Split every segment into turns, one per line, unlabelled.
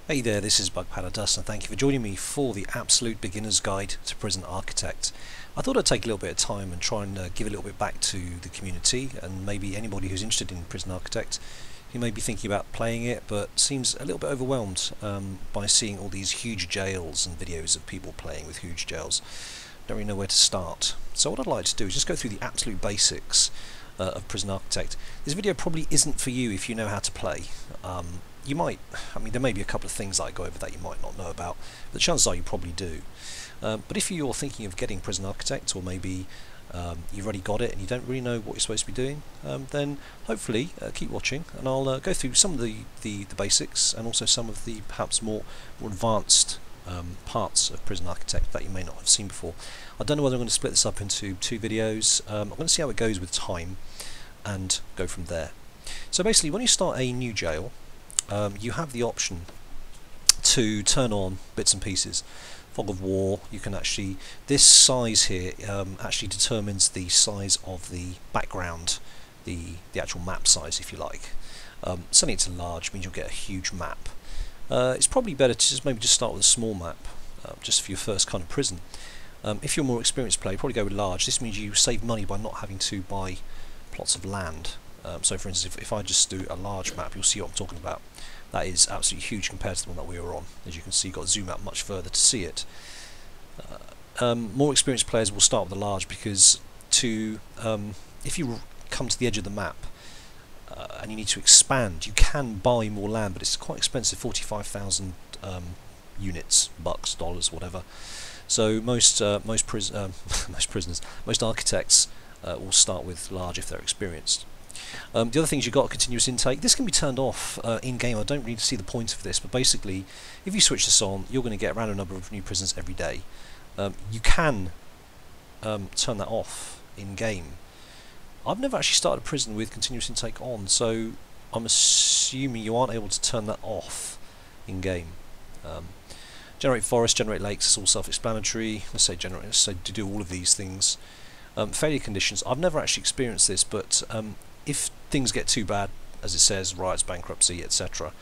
Hey there, this is BugPowderDust and thank you for joining me for the absolute beginner's guide to Prison Architect. I thought I'd take a little bit of time and try and give a little bit back to the community and maybe anybody who's interested in Prison Architect who may be thinking about playing it but seems a little bit overwhelmed by seeing all these huge jails and videos of people playing with huge jails. Don't really know where to start. So what I'd like to do is just go through the absolute basics of Prison Architect. This video probably isn't for you if you know how to play. You might, there may be a couple of things that I go over that you might not know about, but the chances are you probably do. But if you're thinking of getting Prison Architect, or maybe you've already got it and you don't really know what you're supposed to be doing, then hopefully keep watching and I'll go through some of the basics and also some of the perhaps more advanced parts of Prison Architect that you may not have seen before. I don't know whether I'm going to split this up into two videos. I'm going to see how it goes with time and go from there. So basically when you start a new jail, you have the option to turn on bits and pieces. Fog of War, you can actually, this size here actually determines the size of the background, the actual map size if you like. Setting it to large means you'll get a huge map. It's probably better to just start with a small map, just for your first kind of prison. If you're a more experienced player, probably go with large. This means you save money by not having to buy plots of land. So for instance, if I just do a large map, you'll see what I'm talking about. That is absolutely huge compared to the one that we were on. As you can see, you've got to zoom out much further to see it. More experienced players will start with the large because if you come to the edge of the map and you need to expand, you can buy more land, but it's quite expensive, 45,000 units, bucks, dollars, whatever. So most architects will start with large if they're experienced. The other things you've got continuous intake. This can be turned off in game. I don't really see the point of this, but basically if you switch this on, you're going to get a random number of new prisons every day. You can turn that off in game. I've never actually started a prison with continuous intake on, so I'm assuming you aren't able to turn that off in game. Generate forests, generate lakes, it's all self-explanatory. Let's say to do all of these things. Failure conditions, I've never actually experienced this, but if things get too bad, as it says, riots, bankruptcy, etc.,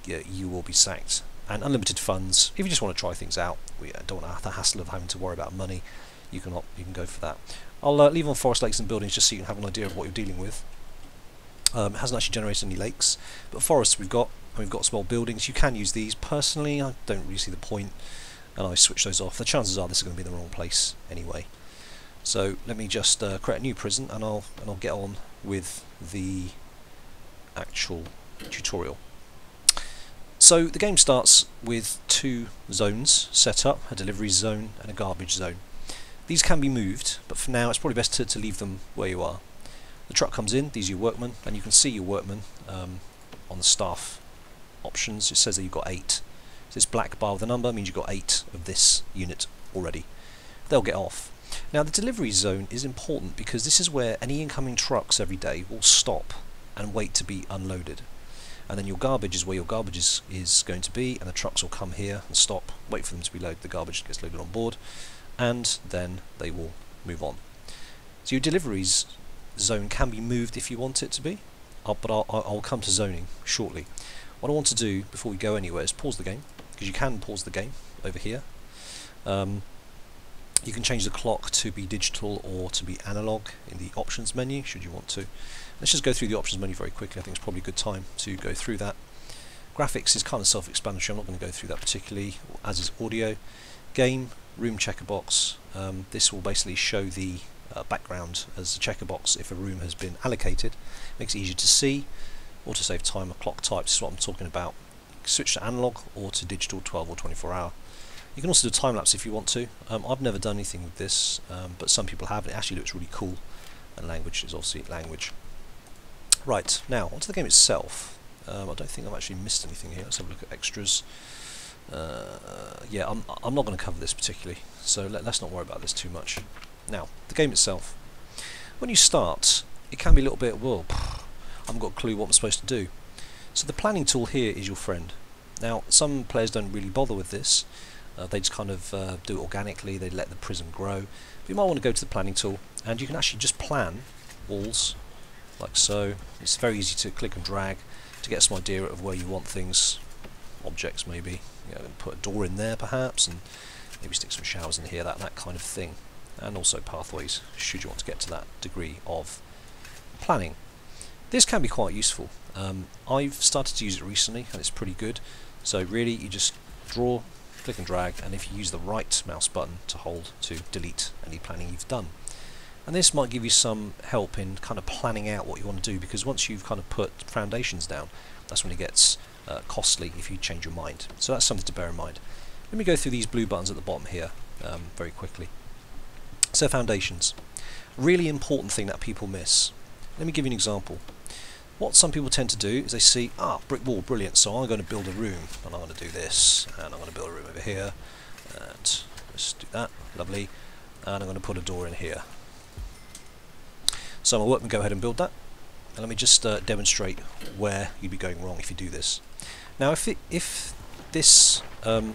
you will be sacked. And unlimited funds, if you just want to try things out, we don't want the hassle of having to worry about money, you can go for that. I'll leave on forest, lakes and buildings just so you can have an idea of what you're dealing with. It hasn't actually generated any lakes, but forests we've got small buildings. You can use these. Personally, I don't really see the point, and I switch those off. The chances are this is going to be in the wrong place anyway. So let me just create a new prison and I'll get on with the actual tutorial. So the game starts with two zones set up, a delivery zone and a garbage zone. These can be moved, but for now it's probably best to leave them where you are. The truck comes in, these are your workmen, and you can see your workmen on the staff options. It says that you've got 8. So this black bar with a number means you've got 8 of this unit already. They'll get off. Now the delivery zone is important because this is where any incoming trucks every day will stop and wait to be unloaded. And then your garbage is where your garbage is going to be, and the trucks will come here and stop, wait for them to be loaded, the garbage gets loaded on board, and then they will move on. So your deliveries zone can be moved if you want it to be, but I'll come to zoning shortly. What I want to do before we go anywhere is pause the game, because you can pause the game over here. You can change the clock to be digital or to be analog in the options menu, should you want to. Let's just go through the options menu very quickly. I think it's probably a good time to go through that. Graphics is kind of self-explanatory, I'm not going to go through that particularly, as is audio. Game, room checker box. This will basically show the background as a checker box if a room has been allocated. Makes it easier to see. Autosave timer, clock type, this is what I'm talking about. Switch to analog or to digital, 12 or 24 hour. You can also do time-lapse if you want to. I've never done anything with this, but some people have, and it actually looks really cool. And language is obviously language. Right, now, onto the game itself. I don't think I've actually missed anything here. Let's have a look at extras. Yeah, I'm not going to cover this particularly, so let's not worry about this too much. Now, the game itself. When you start, it can be a little bit, well, I haven't got a clue what I'm supposed to do. So the planning tool here is your friend. Now, some players don't really bother with this. They just kind of do it organically, they let the prison grow. But you might want to go to the planning tool and you can actually just plan walls like so. It's very easy to click and drag to get some idea of where you want things objects maybe. Put a door in there perhaps, and maybe stick some showers in here, that kind of thing. And also pathways, should you want to get to that degree of planning. This can be quite useful. I've started to use it recently and it's pretty good. So really you just draw, click and drag, and if you use the right mouse button to hold to delete any planning you've done. And this might give you some help in kind of planning out what you want to do, because once you've kind of put foundations down, that's when it gets costly if you change your mind. So that's something to bear in mind. Let me go through these blue buttons at the bottom here very quickly. So foundations, really important thing that people miss. Let me give you an example. What some people tend to do is they see, brick wall, brilliant, so I'm going to build a room, and I'm going to do this, and I'm going to build a room over here, and let's do that, lovely, and I'm going to put a door in here. So my workmen go ahead and build that, and let me just demonstrate where you'd be going wrong if you do this. Now if this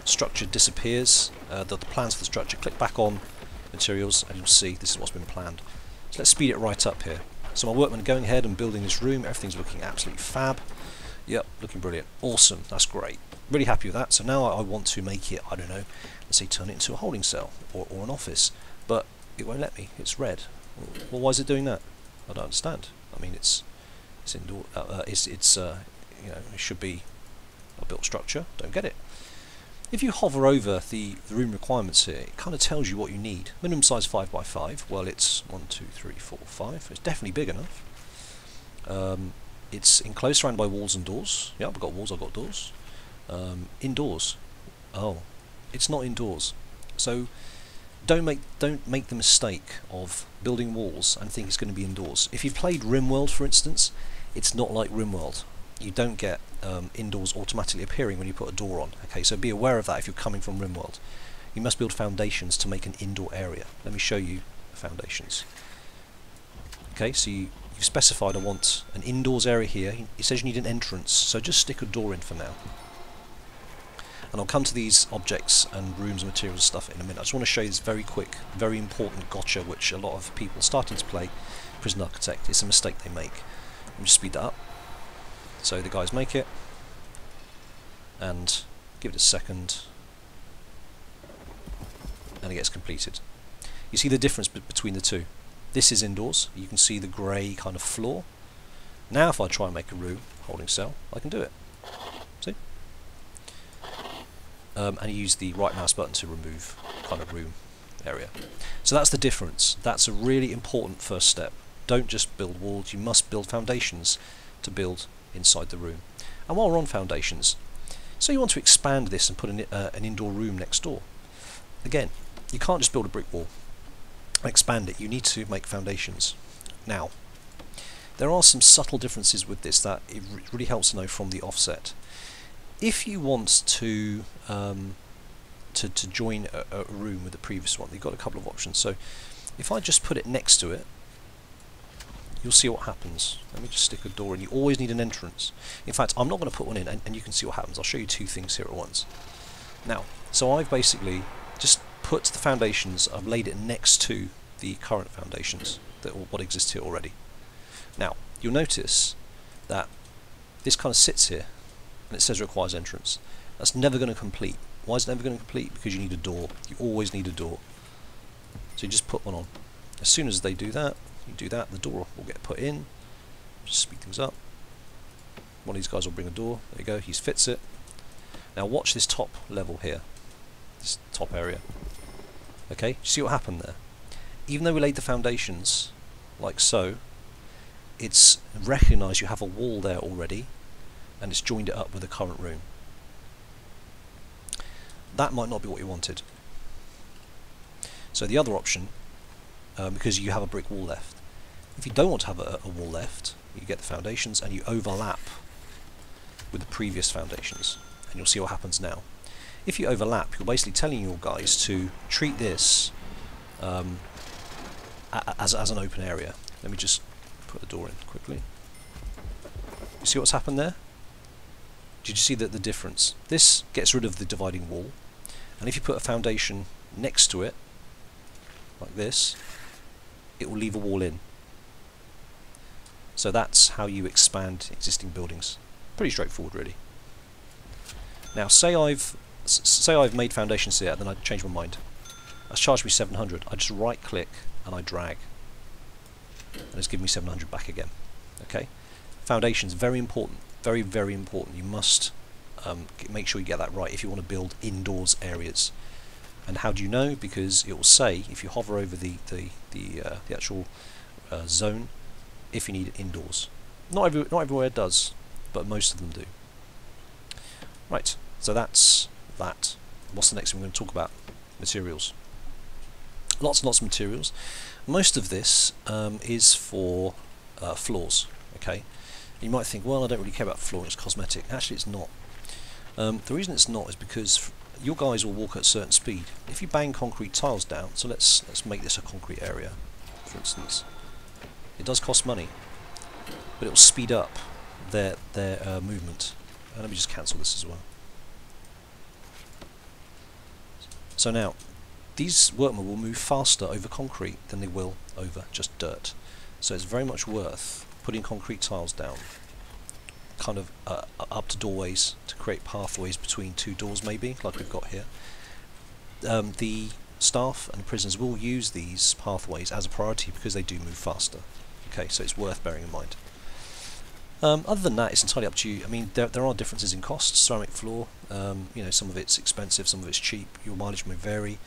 structure disappears, the plans for the structure, click back on materials and you'll see this is what's been planned. So let's speed it right up here. So my workmen are going ahead and building this room, everything's looking absolutely fab. Yep, looking brilliant, awesome, that's great. Really happy with that. So now I want to make it, I don't know, let's say turn it into a holding cell or an office, but it won't let me, it's red. Well, why is it doing that? I don't understand. I mean, it's indoor, you know, it should be a built structure. Don't get it. If you hover over the room requirements here, it kind of tells you what you need. Minimum size 5 by 5. Well, it's 1, 2, 3, 4, 5. It's definitely big enough. It's enclosed surrounded by walls and doors. Yeah, I've got walls. I've got doors. Indoors. Oh, it's not indoors. So don't make the mistake of building walls and think it's going to be indoors. If you've played RimWorld, for instance, it's not like RimWorld. You don't get indoors automatically appearing when you put a door on. Okay, so be aware of that if you're coming from RimWorld. You must build foundations to make an indoor area. Let me show you the foundations. Okay, so you've specified I want an indoors area here. It says you need an entrance, so just stick a door in for now. And I'll come to these objects and rooms and materials and stuff in a minute. I just want to show you this very quick, very important gotcha which a lot of people starting to play Prison Architect. It's a mistake they make. Let me just speed that up. So the guys make it, and give it a second, and it gets completed. You see the difference between the two. This is indoors, you can see the grey kind of floor. Now if I try and make a room, holding cell, I can do it. See? And you use the right mouse button to remove kind of room area. So that's the difference. That's a really important first step. Don't just build walls, you must build foundations to build inside the room. And while we're on foundations, so you want to expand this and put an indoor room next door. Again, you can't just build a brick wall and expand it, you need to make foundations. Now, there are some subtle differences with this that it really helps to know from the offset. If you want to join a room with the previous one, you've got a couple of options. So if I just put it next to it, you'll see what happens. Let me just stick a door in. You always need an entrance. In fact, I'm not going to put one in, and you can see what happens. I'll show you two things here at once. Now, so I've basically just put the foundations, I've laid it next to the current foundations, what exists here already. Now, you'll notice that this kind of sits here, and it says requires entrance. That's never going to complete. Why is it never going to complete? Because you need a door. You always need a door. So you just put one on. As soon as they do that, you do that, the door will get put in. Just speed things up. One of these guys will bring a door. There you go, he fits it. Now watch this top level here. This top area. Okay, see what happened there? Even though we laid the foundations like so, it's recognised you have a wall there already, and it's joined it up with the current room. That might not be what you wanted. So the other option, because you have a brick wall left, if you don't want to have a wall left, you get the foundations and you overlap with the previous foundations, and you'll see what happens now. If you overlap, you're basically telling your guys to treat this as an open area. Let me just put the door in quickly. You see what's happened there? Did you see the difference? This gets rid of the dividing wall, and if you put a foundation next to it, like this, it will leave a wall in. So that's how you expand existing buildings. Pretty straightforward, really. Now say I've made foundations here and then I change my mind. That's charged me 700. I just right click and I drag, and it's given me 700 back again. Okay, foundations, very important, very, very important. You must make sure you get that right if you want to build indoors areas. And how do you know? Because it will say, if you hover over the actual zone, if you need it indoors. Not everywhere it does, but most of them do. Right, so that's that. What's the next thing we're going to talk about? Materials. Lots and lots of materials. Most of this is for floors. Okay, you might think, well, I don't really care about flooring, it's cosmetic. Actually, it's not. The reason it's not is because your guys will walk at a certain speed. If you bang concrete tiles down, so let's make this a concrete area, for instance. It does cost money, but it will speed up their movement. And let me just cancel this as well. So now, these workmen will move faster over concrete than they will over just dirt. So it's very much worth putting concrete tiles down, kind of up to doorways to create pathways between two doors, maybe, like we've got here. The staff and prisoners will use these pathways as a priority because they do move faster. Okay, so it's worth bearing in mind. Other than that, it's entirely up to you. I mean, there are differences in costs. Ceramic floor, you know, some of it's expensive, some of it's cheap. Your mileage may vary.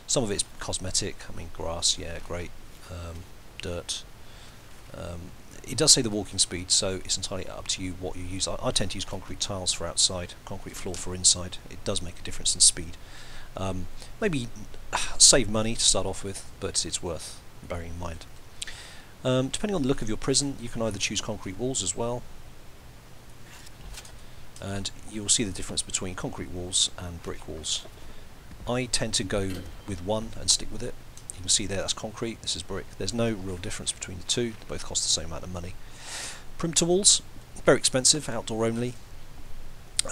Some of it's cosmetic. I mean, grass, yeah, great. Dirt. It does say the walking speed, so it's entirely up to you what you use. I tend to use concrete tiles for outside, concrete floor for inside. It does make a difference in speed. Maybe save money to start off with, but it's worth bearing in mind. Depending on the look of your prison, you can either choose concrete walls as well, and you'll see the difference between concrete walls and brick walls. I tend to go with one and stick with it. You can see there, that's concrete, this is brick. There's no real difference between the two, they both cost the same amount of money. Perimeter walls, very expensive, outdoor only,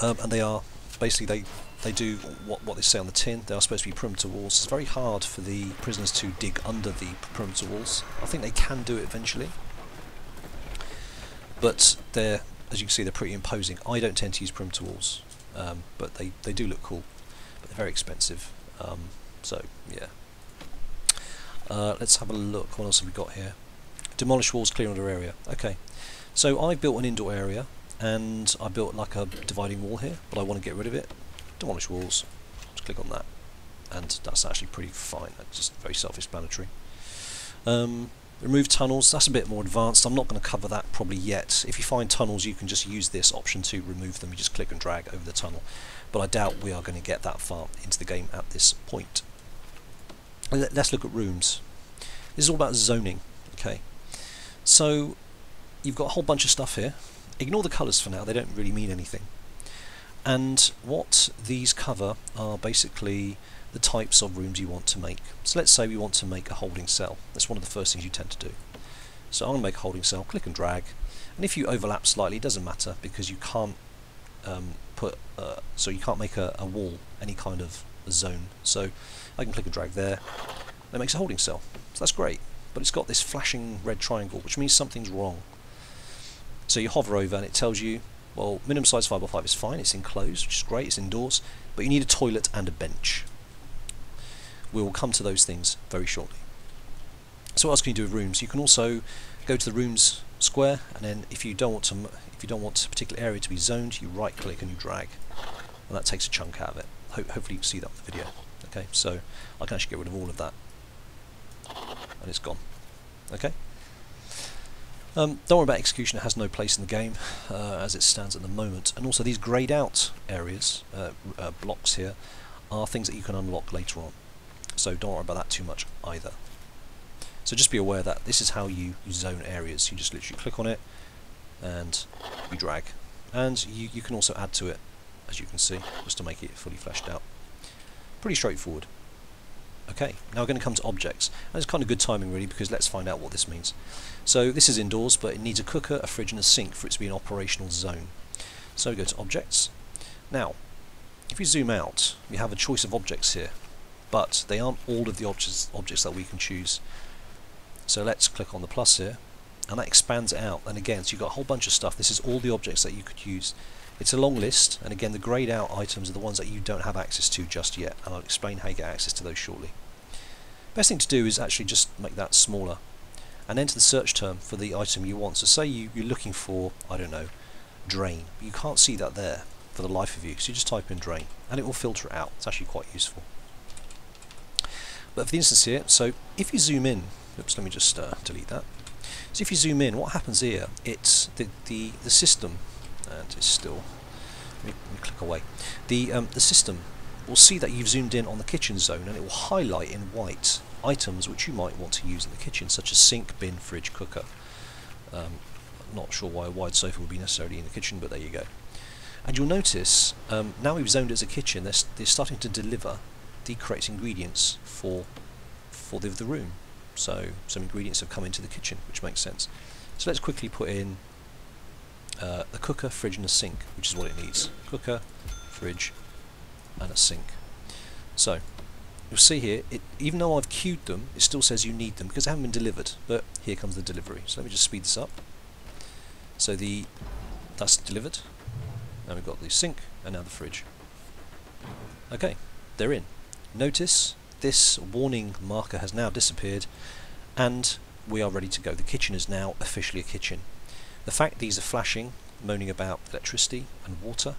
and they are, basically they do what they say on the tin. They are supposed to be perimeter walls. It's very hard for the prisoners to dig under the perimeter walls. I think they can do it eventually, but they're, as you can see, they're pretty imposing. I don't tend to use perimeter walls, but they do look cool, but they're very expensive. So yeah. Let's have a look. What else have we got here? Demolish walls, clear under area. Okay, so I built an indoor area, and I built like a dividing wall here, but I want to get rid of it. Demolish walls. Just click on that, and that's actually pretty fine. That's just very self-explanatory. Remove tunnels. That's a bit more advanced. I'm not going to cover that probably yet. If you find tunnels, you can just use this option to remove them. You just click and drag over the tunnel, but I doubt we are going to get that far into the game at this point. Let's look at rooms. This is all about zoning. Okay, so you've got a whole bunch of stuff here. Ignore the colours for now, they don't really mean anything. And what these cover are basically the types of rooms you want to make. So let's say we want to make a holding cell. That's one of the first things you tend to do. So I'm going to make a holding cell, click and drag, and if you overlap slightly, it doesn't matter because you can't so you can't make a wall any kind of zone. So I can click and drag there, that makes a holding cell. So that's great, but it's got this flashing red triangle, which means something's wrong. So you hover over and it tells you, well, minimum size 5x5 is fine, it's enclosed, which is great, it's indoors, but you need a toilet and a bench. We will come to those things very shortly. So what else can you do with rooms? You can also go to the rooms square, and then if you don't want a particular area to be zoned, you right click and you drag, and that takes a chunk out of it. Hopefully you can see that in the video. Okay, so I can actually get rid of all of that, and it's gone. Okay. Don't worry about execution, it has no place in the game as it stands at the moment. And also these greyed out areas, blocks here, are things that you can unlock later on. So don't worry about that too much either. So just be aware that this is how you zone areas. You just literally click on it and you drag. And you can also add to it, as you can see, just to make it fully fleshed out. Pretty straightforward. Okay, now we're going to come to objects, and it's kind of good timing really, because let's find out what this means. So this is indoors, but it needs a cooker, a fridge and a sink for it to be an operational zone. So we go to objects. Now, if you zoom out, we have a choice of objects here, but they aren't all of the objects that we can choose. So let's click on the plus here, and that expands it out, and again, so you've got a whole bunch of stuff. This is all the objects that you could use. It's a long list, and again the greyed out items are the ones that you don't have access to just yet, and I'll explain how you get access to those shortly. Best thing to do is actually just make that smaller and enter the search term for the item you want. So say you're looking for, I don't know, drain. You can't see that there for the life of you, so you just type in drain and it will filter it out. It's actually quite useful. But for the instance here, so if you zoom in, oops, let me just delete that. So if you zoom in, what happens here, it's the system, and it's still, let me click away, the system will see that you've zoomed in on the kitchen zone, and it will highlight in white items which you might want to use in the kitchen, such as sink, bin, fridge, cooker. Not sure why a wide sofa would be necessarily in the kitchen, but there you go. And you'll notice, now we've zoned it as a kitchen, they're starting to deliver the correct ingredients for the room. So some ingredients have come into the kitchen, which makes sense. So let's quickly put in a cooker, fridge and a sink, which is what it needs. Cooker, fridge and a sink. So you'll see here, even though I've queued them, it still says you need them because they haven't been delivered, but here comes the delivery. So let me just speed this up. So that's delivered. Now we've got the sink and now the fridge. Okay, they're in. Notice this warning marker has now disappeared and we are ready to go. The kitchen is now officially a kitchen. The fact these are flashing, moaning about electricity and water,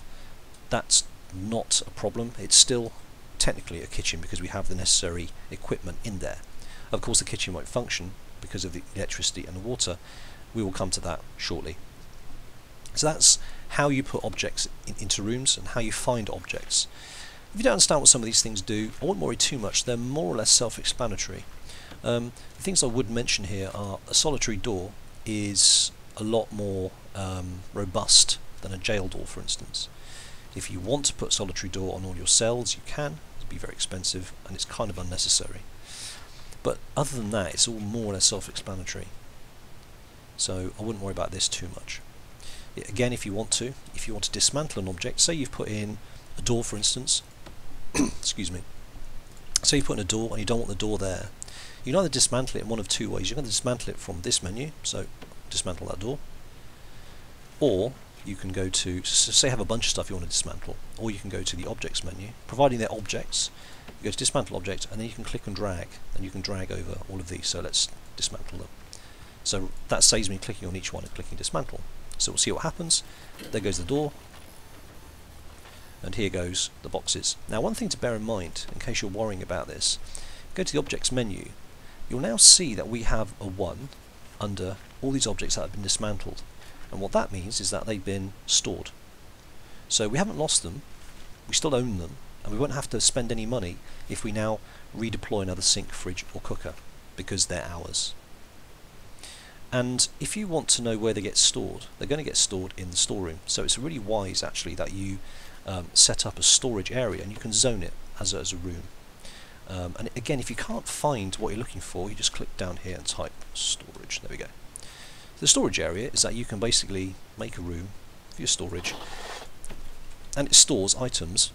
that's not a problem. It's still technically a kitchen because we have the necessary equipment in there. Of course the kitchen won't function because of the electricity and the water. We will come to that shortly. So that's how you put objects into rooms and how you find objects. If you don't understand what some of these things do, I won't worry too much. They're more or less self-explanatory. The things I would mention here are a solitary door is a lot more robust than a jail door, for instance. If you want to put solitary door on all your cells, you can. It'd be very expensive and it's kind of unnecessary. But other than that, it's all more or less self-explanatory. So I wouldn't worry about this too much. Again, if you want to dismantle an object, say you've put in a door, for instance. Excuse me. Say you put in a door and you don't want the door there. You can either dismantle it in one of two ways. You can dismantle it from this menu, so dismantle that door, or you can go to, say you have a bunch of stuff you want to dismantle, or you can go to the objects menu, providing they're objects. You go to dismantle object and then you can click and drag, and you can drag over all of these. So let's dismantle them. So that saves me clicking on each one and clicking dismantle. So we'll see what happens. There goes the door, and here goes the boxes. Now one thing to bear in mind, in case you're worrying about this, go to the objects menu. You'll now see that we have a 1 under all these objects that have been dismantled, and what that means is that they've been stored. So we haven't lost them, we still own them, and we won't have to spend any money if we now redeploy another sink, fridge or cooker, because they're ours. And if you want to know where they get stored, they're going to get stored in the storeroom. So it's really wise actually that you set up a storage area and you can zone it as a room. And again, if you can't find what you're looking for, you just click down here and type storage. There we go. The storage area is that you can basically make a room for your storage, and it stores items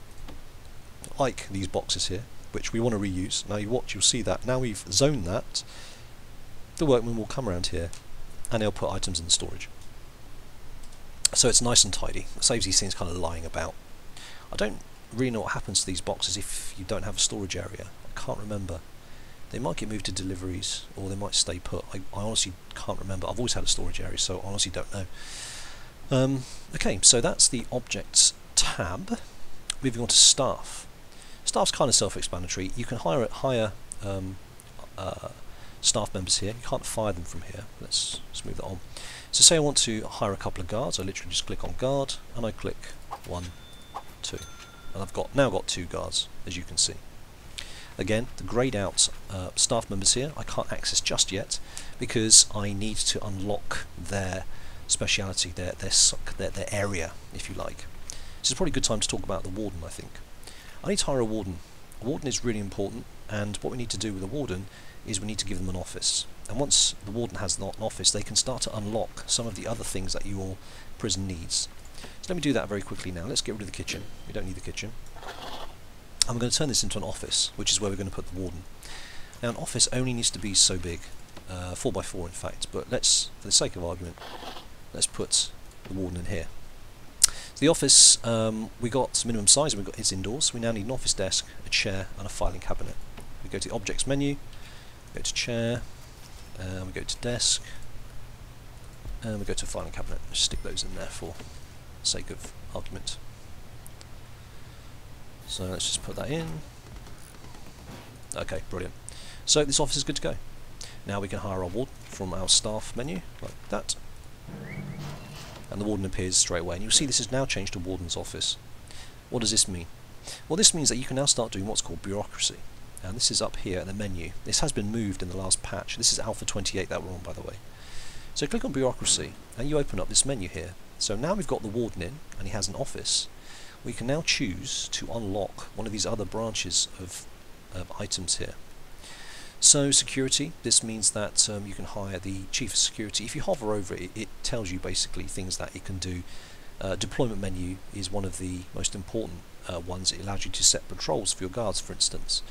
like these boxes here, which we want to reuse. Now you'll see that now we've zoned that, the workman will come around here and they'll put items in the storage. So it's nice and tidy. It saves these things kind of lying about. I don't really know what happens to these boxes if you don't have a storage area. I can't remember. They might get moved to deliveries or they might stay put. I honestly can't remember. I've always had a storage area, so I honestly don't know. Okay, so that's the objects tab. Moving on to staff. Staff's kind of self-explanatory. You can hire staff members here. You can't fire them from here. Let's move that on. So say I want to hire a couple of guards. I literally just click on guard and I click 1, 2, and I've now got 2 guards, as you can see. Again, the greyed out staff members here I can't access just yet because I need to unlock their speciality, their area, if you like. This is probably a good time to talk about the warden, I think. I need to hire a warden. A warden is really important, and what we need to do with a warden is we need to give them an office. And once the warden has an office, they can start to unlock some of the other things that your prison needs. So let me do that very quickly now. Let's get rid of the kitchen. We don't need the kitchen. I'm going to turn this into an office, which is where we're going to put the warden. Now an office only needs to be so big, 4x4 in fact, but let's, for the sake of argument, let's put the warden in here. The office, we got minimum size and it's indoors. We now need an office desk, a chair and a filing cabinet. We go to the objects menu, go to chair, we go to desk, and we go to filing cabinet. Just stick those in there for sake of argument. So let's just put that in. Okay, brilliant. So this office is good to go. Now we can hire our warden from our staff menu, like that. And the warden appears straight away. And you'll see this is now changed to warden's office. What does this mean? Well, this means that you can now start doing what's called bureaucracy. And this is up here in the menu. This has been moved in the last patch. This is Alpha 28 that we're on, by the way. So click on bureaucracy, and you open up this menu here. So now we've got the warden in, and he has an office. We can now choose to unlock one of these other branches of items here. So security, this means that you can hire the chief of security. If you hover over it, it tells you basically things that it can do. Deployment menu is one of the most important ones. It allows you to set patrols for your guards, for instance,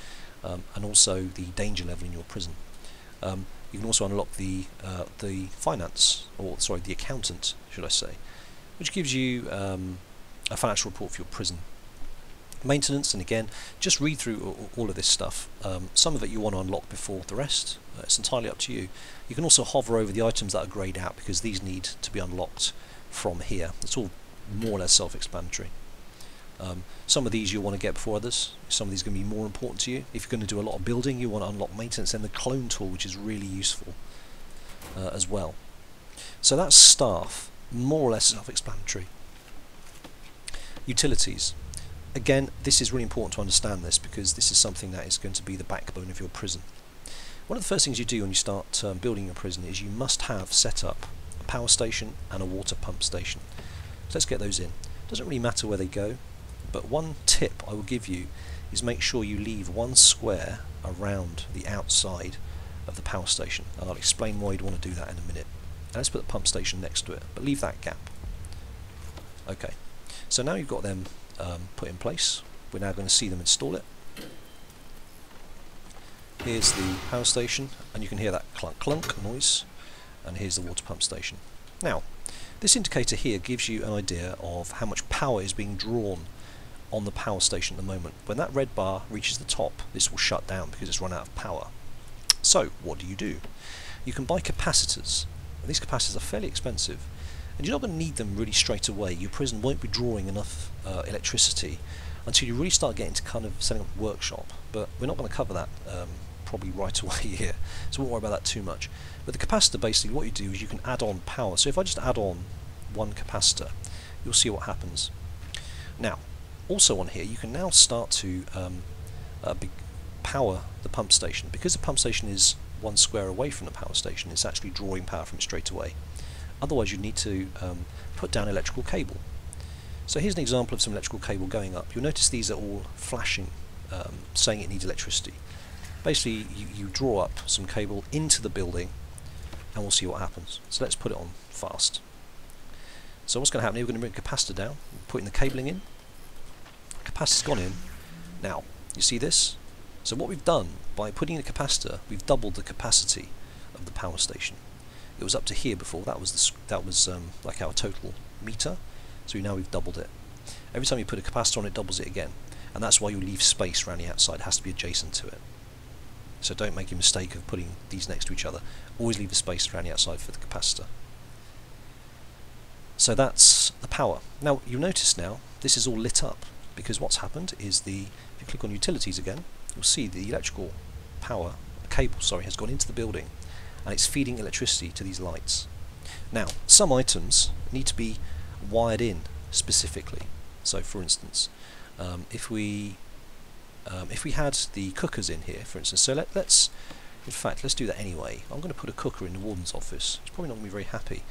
and also the danger level in your prison. You can also unlock the finance, or sorry, the accountant, should I say, which gives you a financial report for your prison. Maintenance, and again, just read through all of this stuff. Some of it you want to unlock before the rest. It's entirely up to you. You can also hover over the items that are greyed out because these need to be unlocked from here. It's all more or less self-explanatory. Some of these you'll want to get before others. Some of these are going to be more important to you. If you're going to do a lot of building, you want to unlock maintenance and the clone tool, which is really useful as well. So that's staff, more or less self-explanatory. Utilities. Again, this is really important to understand this because this is something that is going to be the backbone of your prison. One of the first things you do when you start building your prison is you must have set up a power station and a water pump station. So let's get those in. Doesn't really matter where they go, but one tip I will give you is make sure you leave one square around the outside of the power station, and I'll explain why you'd want to do that in a minute. And let's put the pump station next to it, but leave that gap. Okay, so now you've got them put in place. We're now going to see them install it. Here's the power station, and you can hear that clunk clunk noise, and here's the water pump station. Now, this indicator here gives you an idea of how much power is being drawn on the power station at the moment. When that red bar reaches the top, this will shut down because it's run out of power. So, what do? You can buy capacitors. These capacitors are fairly expensive, and you're not going to need them really straight away. Your prison won't be drawing enough electricity until you really start getting to kind of setting up a workshop, but we're not going to cover that probably right away here, so we won't worry about that too much. But the capacitor, basically what you do is you can add on power. So if I just add on one capacitor, you'll see what happens. Now, also on here you can now start to power the pump station. Because the pump station is one square away from the power station, it's actually drawing power from it straight away. Otherwise you need to put down electrical cable. So here's an example of some electrical cable going up. You'll notice these are all flashing, saying it needs electricity. Basically you draw up some cable into the building and we'll see what happens. So let's put it on fast. So what's going to happen here, we're going to bring the capacitor down, putting the cabling in. Capacitor's gone in. Now, you see this? So what we've done, by putting in a capacitor, we've doubled the capacity of the power station. It was up to here before, that was like our total meter, so now we've doubled it. Every time you put a capacitor on, it doubles it again, and that's why you leave space around the outside. It has to be adjacent to it. So don't make a mistake of putting these next to each other. Always leave the space around the outside for the capacitor. So that's the power. Now you'll notice now this is all lit up because what's happened is if you click on utilities again, you'll see the electrical power cable has gone into the building and it's feeding electricity to these lights. Now some items need to be wired in specifically. So for instance, if we had the cookers in here, for instance, so let's do that anyway. I'm going to put a cooker in the warden's office. It's probably not going to be very happy.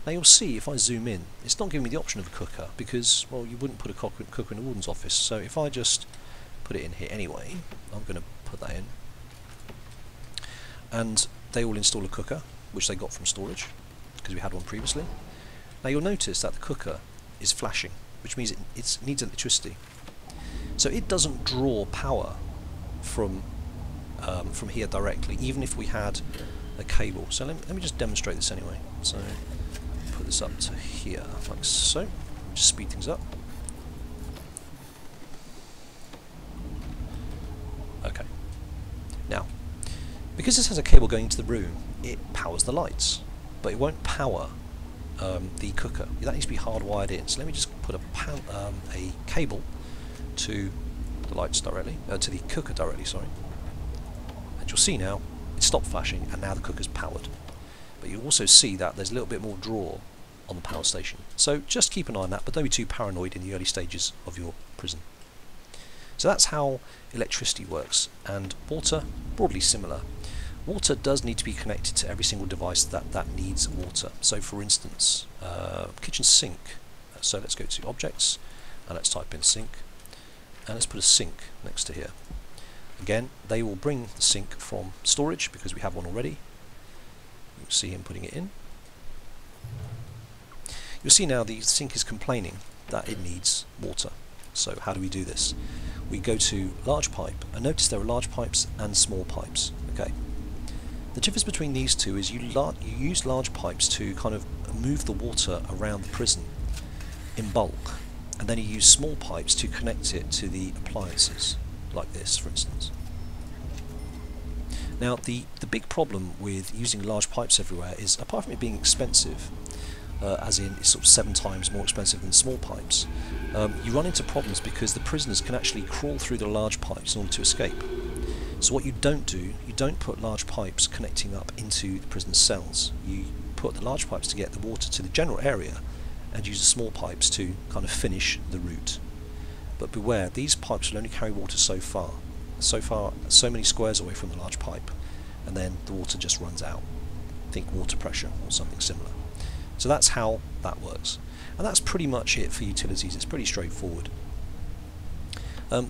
Now you'll see if I zoom in, it's not giving me the option of a cooker because, well, you wouldn't put a cooker in the warden's office. So if I just put it in here anyway, I'm going to put that in, and they will install a cooker, which they got from storage because we had one previously. Now you'll notice that the cooker is flashing, which means it needs electricity. So it doesn't draw power from here directly, even if we had a cable. So let me just demonstrate this anyway. So put this up to here, like so. Just speed things up. Okay. Now, because this has a cable going into the room, it powers the lights, but it won't power the cooker. That needs to be hardwired in. So let me just put a cable to the lights directly, to the cooker directly, sorry. And you'll see now it stopped flashing, and now the cooker's powered. But you also see that there's a little bit more draw on the power station. So just keep an eye on that, but don't be too paranoid in the early stages of your prison. So that's how electricity works, and water, broadly similar. Water does need to be connected to every single device that needs water. So for instance, kitchen sink. So let's go to objects, and let's type in sink, and let's put a sink next to here. Again, they will bring the sink from storage because we have one already. You'll see him putting it in. You'll see now the sink is complaining that it needs water. So how do we do this? We go to large pipe, and notice there are large pipes and small pipes. Okay. The difference between these two is you use large pipes to kind of move the water around the prison in bulk, and then you use small pipes to connect it to the appliances, like this for instance. Now the big problem with using large pipes everywhere is, apart from it being expensive, as in it's sort of 7 times more expensive than small pipes, you run into problems because the prisoners can actually crawl through the large pipes in order to escape. So what you don't do, you don't put large pipes connecting up into the prison cells. You put the large pipes to get the water to the general area, and use the small pipes to kind of finish the route. But beware, these pipes will only carry water so many squares away from the large pipe, and then the water just runs out. Think water pressure or something similar. So that's how that works. And that's pretty much it for utilities. It's pretty straightforward.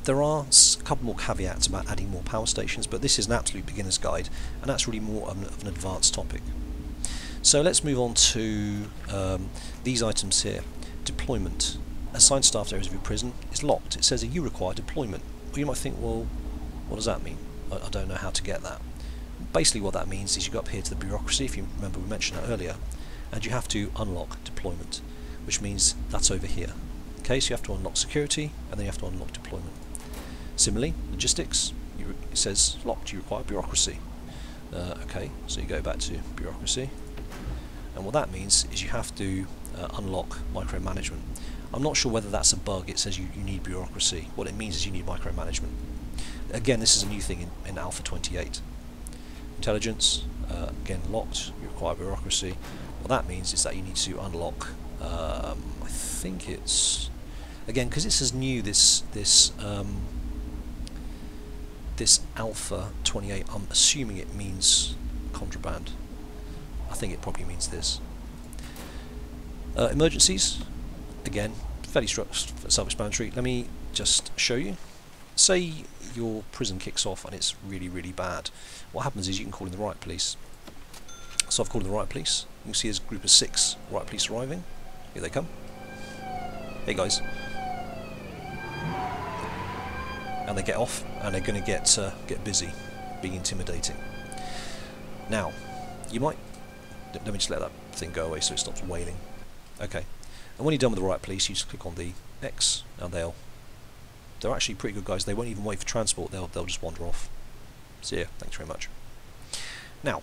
There are a couple more caveats about adding more power stations, but this is an absolute beginner's guide, and that's really more of an advanced topic. So let's move on to these items here. Deployment. Assigned staffed areas of your prison is locked. It says that you require deployment. Well, you might think, well, what does that mean? I don't know how to get that. Basically what that means is you go up here to the bureaucracy, if you remember we mentioned that earlier, and you have to unlock deployment, which means that's over here. Okay, so you have to unlock security, and then you have to unlock deployment. Similarly, logistics, it says locked, you require bureaucracy. Okay, so you go back to bureaucracy, and what that means is you have to unlock micromanagement. I'm not sure whether that's a bug. It says you need bureaucracy. What it means is you need micromanagement. Again, this is a new thing in Alpha 28. Intelligence, again locked, you require bureaucracy. What that means is that you need to unlock, I think it's, again, because this is new, this Alpha 28, I'm assuming it means contraband. I think it probably means this. Emergencies, again, fairly self-explanatory. Let me just show you. Say your prison kicks off and it's really, really bad. What happens is you can call in the riot police. So I've called in the riot police. You can see there's a group of 6 riot police arriving. Here they come. Hey guys. And they get off, and they're going to get busy, being intimidating. Now, you might, let me just let that thing go away so it stops wailing. Okay. And when you're done with the riot police, you just click on the X, and they're actually pretty good guys. They won't even wait for transport. They'll just wander off. So yeah, thanks very much. Now,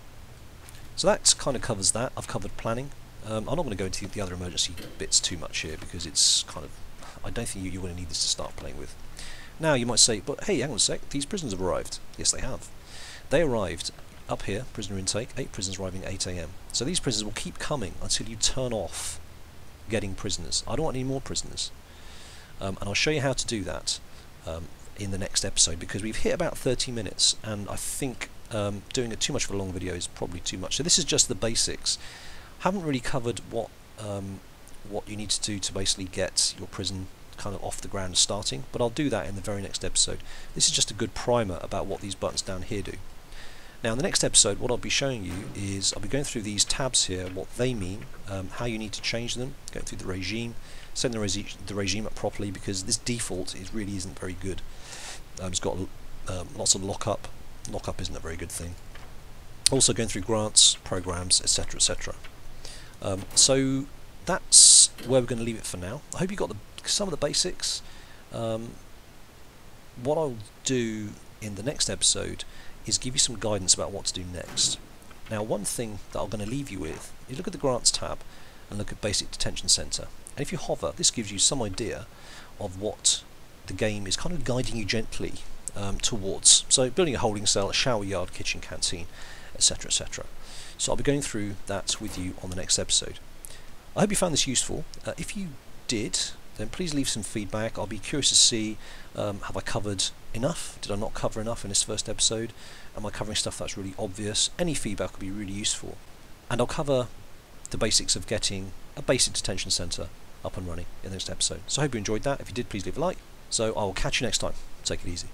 so that kind of covers that. I've covered planning. I'm not going to go into the other emergency bits too much here because it's kind of, I don't think you're going to need this to start playing with. Now you might say, but hey, hang on a sec, these prisoners have arrived. Yes, they have. They arrived up here, prisoner intake, 8 prisoners arriving at 8 AM. So these prisoners will keep coming until you turn off getting prisoners. I don't want any more prisoners. And I'll show you how to do that in the next episode, because we've hit about 30 minutes, and I think doing too much of a long video is probably too much. So this is just the basics. Haven't really covered what you need to do to basically get your prison kind of off the ground and starting, but I'll do that in the very next episode. This is just a good primer about what these buttons down here do. Now in the next episode, what I'll be showing you is I'll be going through these tabs here, what they mean, how you need to change them, going through the regime, setting the regime up properly, because this default really isn't very good. It's got lots of lockup. Lockup isn't a very good thing. Also going through grants, programs, etc., etc. So that's where we're going to leave it for now. I hope you got some of the basics. What I'll do in the next episode is give you some guidance about what to do next. Now, one thing that I'm going to leave you with is look at the Grants tab and look at Basic Detention Centre. And if you hover, this gives you some idea of what the game is kind of guiding you gently towards. So building a holding cell, a shower yard, kitchen, canteen, etc, etc. So I'll be going through that with you on the next episode. I hope you found this useful. If you did, then please leave some feedback. I'll be curious to see, have I covered enough? Did I not cover enough in this first episode? Am I covering stuff that's really obvious? Any feedback will be really useful. And I'll cover the basics of getting a basic detention centre up and running in the next episode. So I hope you enjoyed that. If you did, please leave a like. So I will catch you next time. Take it easy.